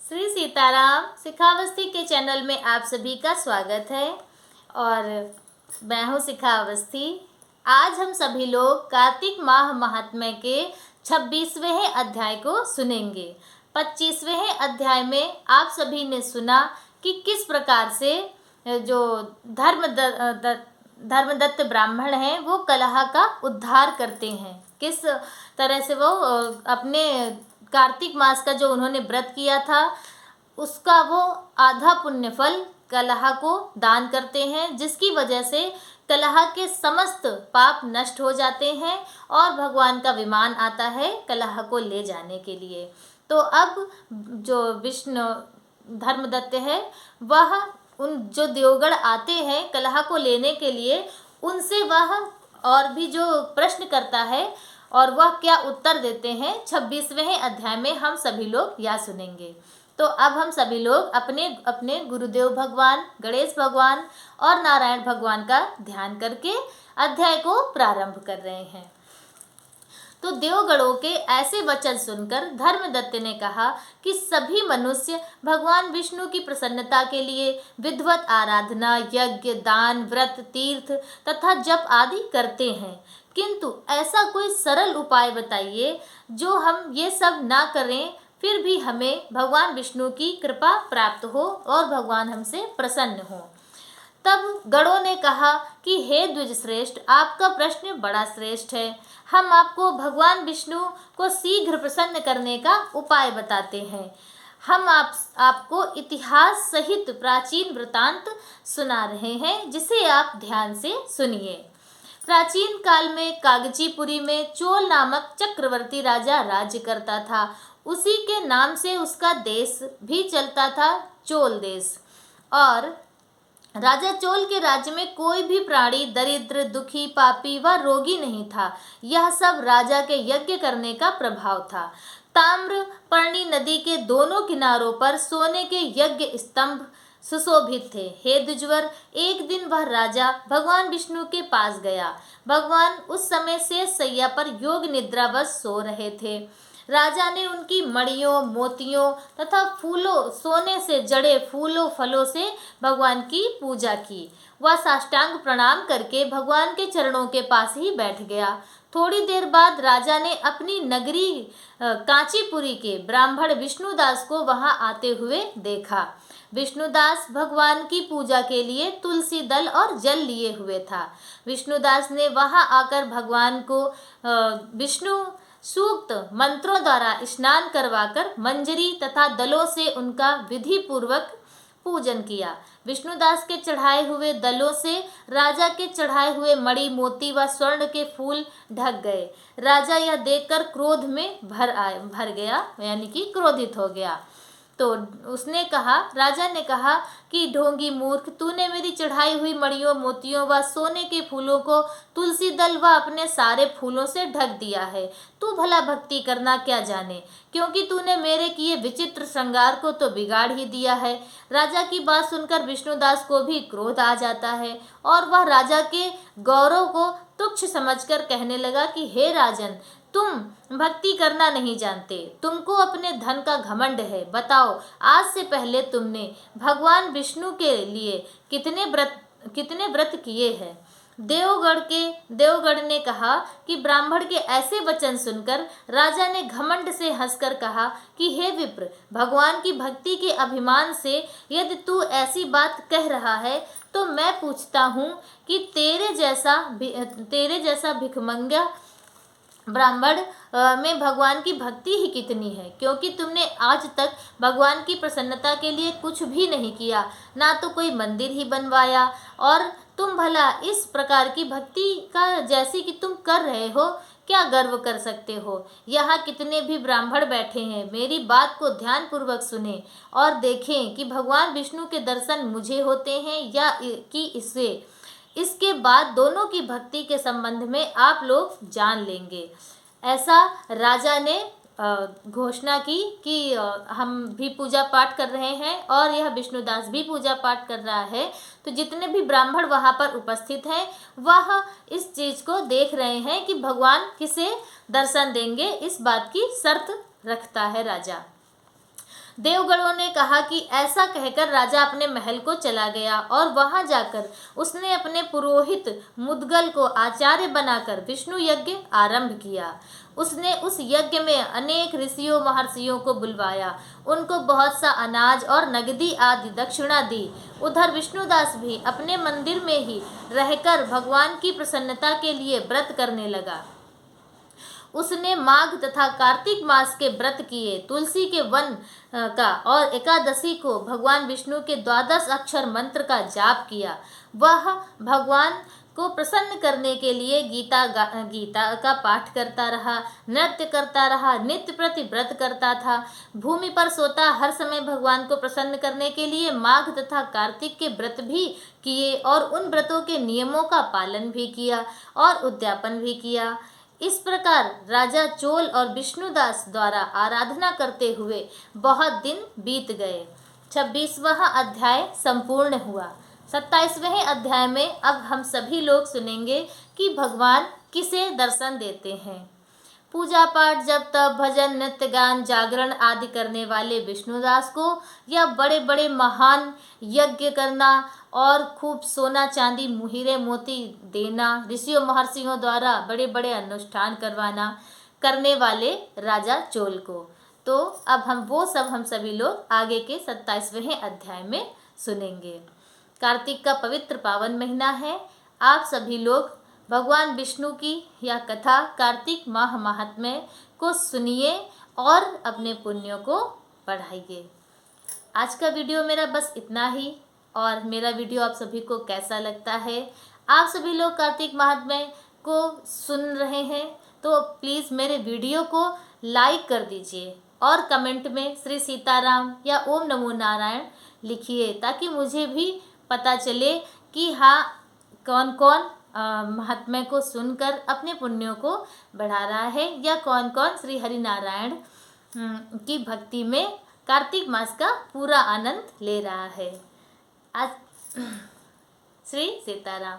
श्री सीताराम शिखावस्थी के चैनल में आप सभी का स्वागत है और मैं हूँ शिखा अवस्थी। आज हम सभी लोग कार्तिक माह महात्म्य के 26वें अध्याय को सुनेंगे। 25वें अध्याय में आप सभी ने सुना कि किस प्रकार से जो धर्मदत्त ब्राह्मण हैं वो कलह का उद्धार करते हैं, किस तरह से वो अपने कार्तिक मास का जो उन्होंने व्रत किया था उसका वो आधा पुण्य फल कलह को दान करते हैं, जिसकी वजह से कलह के समस्त पाप नष्ट हो जाते हैं और भगवान का विमान आता है कलह को ले जाने के लिए। तो अब जो विष्णु धर्मदत्त है वह उन जो देवगण आते हैं कलह को लेने के लिए, उनसे वह और भी जो प्रश्न करता है और वह क्या उत्तर देते हैं 26वें अध्याय में हम सभी लोग यह सुनेंगे। तो अब हम सभी लोग अपने अपने गुरुदेव भगवान गणेश भगवान और नारायण भगवान का ध्यान करके अध्याय को प्रारंभ कर रहे हैं। तो देवगणों के ऐसे वचन सुनकर धर्मदत्त ने कहा कि सभी मनुष्य भगवान विष्णु की प्रसन्नता के लिए विधिवत आराधना, यज्ञ, दान, व्रत, तीर्थ तथा जप आदि करते हैं, किंतु ऐसा कोई सरल उपाय बताइए जो हम ये सब ना करें फिर भी हमें भगवान विष्णु की कृपा प्राप्त हो और भगवान हमसे प्रसन्न हो। तब गणों ने कहा कि हे द्विज श्रेष्ठ, आपका प्रश्न बड़ा श्रेष्ठ है। हम आपको भगवान विष्णु को शीघ्र प्रसन्न करने का उपाय बताते हैं। हम आपको इतिहास सहित प्राचीन वृतांत सुना रहे हैं, जिसे आप ध्यान से सुनिए। प्राचीन काल में कागजीपुरी में चोल नामक चक्रवर्ती राजा राज्य करता था। उसी के नाम से उसका देश भी चलता था, चोल देश। और राजा चोल के राज्य में कोई भी प्राणी दरिद्र, दुखी, पापी व रोगी नहीं था। यह सब राजा के यज्ञ करने का प्रभाव था। ताम्रपर्णी नदी के दोनों किनारों पर सोने के यज्ञ स्तंभ सुशोभित थे। हे द्विजवर, एक दिन वह राजा भगवान विष्णु के पास गया। भगवान उस समय से शैया पर योग निद्रावश सो रहे थे। राजा ने उनकी मणियों, मोतियों तथा फूलों, सोने से जड़े फूलों फलों से भगवान की पूजा की। वह साष्टांग प्रणाम करके भगवान के चरणों के पास ही बैठ गया। थोड़ी देर बाद राजा ने अपनी नगरी कांचीपुरी के ब्राह्मण विष्णुदास को वहां आते हुए देखा। विष्णुदास भगवान की पूजा के लिए तुलसी दल और जल लिए हुए था। विष्णुदास ने वहां आकर भगवान को विष्णु सूक्त मंत्रों द्वारा स्नान करवाकर मंजरी तथा दलों से उनका विधि पूर्वक पूजन किया। विष्णुदास के चढ़ाए हुए दलों से राजा के चढ़ाए हुए मणि, मोती व स्वर्ण के फूल ढक गए। राजा यह देखकर क्रोध में भर गया, यानी कि क्रोधित हो गया। तो उसने कहा, राजा ने कहा कि ढोंगी मूर्ख, तूने मेरी चढ़ाई हुई मणियों, मोतियों व सोने के फूलों को तुलसी दल व अपने सारे फूलों से ढक दिया है। तू भला भक्ति करना क्या जाने, क्योंकि तूने मेरे किए विचित्र श्रृंगार को तो बिगाड़ ही दिया है। राजा की बात सुनकर विष्णुदास को भी क्रोध आ जाता है और वह राजा के गौरव को तुच्छ समझकर कहने लगा कि हे राजन, तुम भक्ति करना नहीं जानते, तुमको अपने धन का घमंड है। बताओ, आज से पहले तुमने भगवान विष्णु के लिए कितने व्रत किए हैं? देवगण ने कहा कि ब्राह्मण के ऐसे वचन सुनकर राजा ने घमंड से हंसकर कहा कि हे विप्र, भगवान की भक्ति के अभिमान से यदि तू ऐसी बात कह रहा है तो मैं पूछता हूँ कि तेरे जैसा भिखमंगा ब्राह्मण में भगवान की भक्ति ही कितनी है, क्योंकि तुमने आज तक भगवान की प्रसन्नता के लिए कुछ भी नहीं किया, ना तो कोई मंदिर ही बनवाया। और तुम भला इस प्रकार की भक्ति का जैसी कि तुम कर रहे हो क्या गर्व कर सकते हो? यहाँ कितने भी ब्राह्मण बैठे हैं, मेरी बात को ध्यानपूर्वक सुने और देखें कि भगवान विष्णु के दर्शन मुझे होते हैं या कि इसके बाद दोनों की भक्ति के संबंध में आप लोग जान लेंगे। ऐसा राजा ने घोषणा की कि हम भी पूजा पाठ कर रहे हैं और यह विष्णुदास भी पूजा पाठ कर रहा है। तो जितने भी ब्राह्मण वहाँ पर उपस्थित हैं वह इस चीज़ को देख रहे हैं कि भगवान किसे दर्शन देंगे, इस बात की शर्त रखता है राजा। देवगणों ने कहा कि ऐसा कहकर राजा अपने महल को चला गया और वहां जाकर उसने अपने पुरोहित मुद्गल को आचार्य बनाकर विष्णु यज्ञ आरंभ किया। उसने उस यज्ञ में अनेक ऋषियों महर्षियों को बुलवाया, उनको बहुत सा अनाज और नगदी आदि दक्षिणा दी। उधर विष्णुदास भी अपने मंदिर में ही रहकर भगवान की प्रसन्नता के लिए व्रत करने लगा। उसने माघ तथा कार्तिक मास के व्रत किए, तुलसी के वन का और एकादशी को भगवान विष्णु के 12 अक्षर मंत्र का जाप किया। वह भगवान को प्रसन्न करने के लिए गीता का पाठ करता रहा, नृत्य करता रहा, नित्य प्रति व्रत करता था, भूमि पर सोता, हर समय भगवान को प्रसन्न करने के लिए माघ तथा कार्तिक के व्रत भी किए और उन व्रतों के नियमों का पालन भी किया और उद्यापन भी किया। इस प्रकार राजा चोल और विष्णुदास द्वारा आराधना करते हुए बहुत दिन बीत गए। 26वां अध्याय संपूर्ण हुआ। 27वें अध्याय में अब हम सभी लोग सुनेंगे कि भगवान किसे दर्शन देते हैं। पूजा पाठ जप तप भजन नृत्य गान जागरण आदि करने वाले विष्णुदास को या बड़े बड़े महान यज्ञ करना और खूब सोना चांदी हीरे मोती देना, ऋषियों महर्षियों द्वारा बड़े बड़े अनुष्ठान करवाना करने वाले राजा चोल को, तो अब हम सभी लोग आगे के 27वें अध्याय में सुनेंगे। कार्तिक का पवित्र पावन महीना है। आप सभी लोग भगवान विष्णु की यह कथा कार्तिक माह महात्म्य को सुनिए और अपने पुण्यों को बढ़ाइए। आज का वीडियो मेरा बस इतना ही, और मेरा वीडियो आप सभी को कैसा लगता है? आप सभी लोग कार्तिक महात्म्य को सुन रहे हैं तो प्लीज़ मेरे वीडियो को लाइक कर दीजिए और कमेंट में श्री सीताराम या ओम नमो नारायण लिखिए, ताकि मुझे भी पता चले कि हाँ कौन कौन महात्म्य को सुनकर अपने पुण्यों को बढ़ा रहा है या कौन कौन श्री हरि नारायण की भक्ति में कार्तिक मास का पूरा आनंद ले रहा है। आज श्री सीताराम।